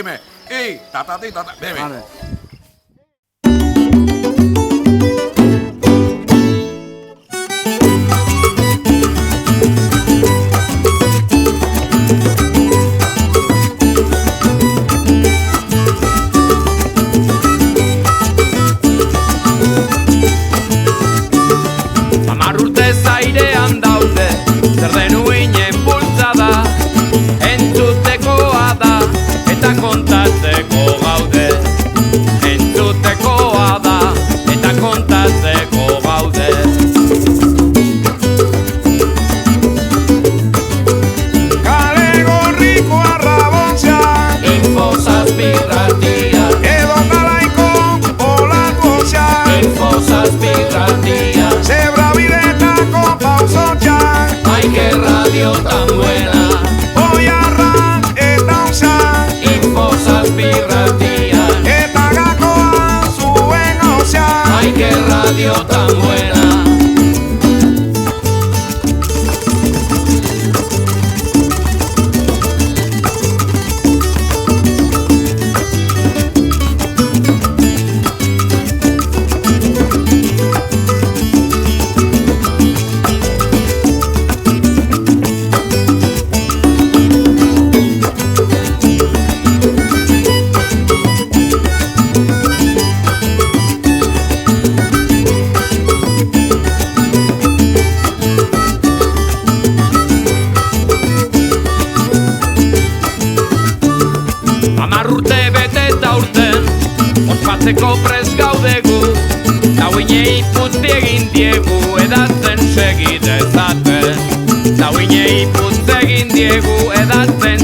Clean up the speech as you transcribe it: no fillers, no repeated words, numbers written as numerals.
dime. Tatati, bebe. Vale. Urte zairean daude, zer den uinen bultzada, entzutekoa da, eta kontatzeko gaude. Entzutekoa da, eta kontatzeko gaude. Kale gorriko arrabontza, Info-zazpi irratia, edo kalaiko olakontza, Info-zazpi irratia, zebra bidetako pausotxak, Maike radio tan buena, oiarra eta onza, Info-zazpi irratia, eta gakoa zuen oza. Maike radio tan buena. Urte bete eta urten, ospatzeko prest gaudegu, dauinei putzi egin diegu, edatzen segi dezaten. Dauinei putzi egin diegu, edatzen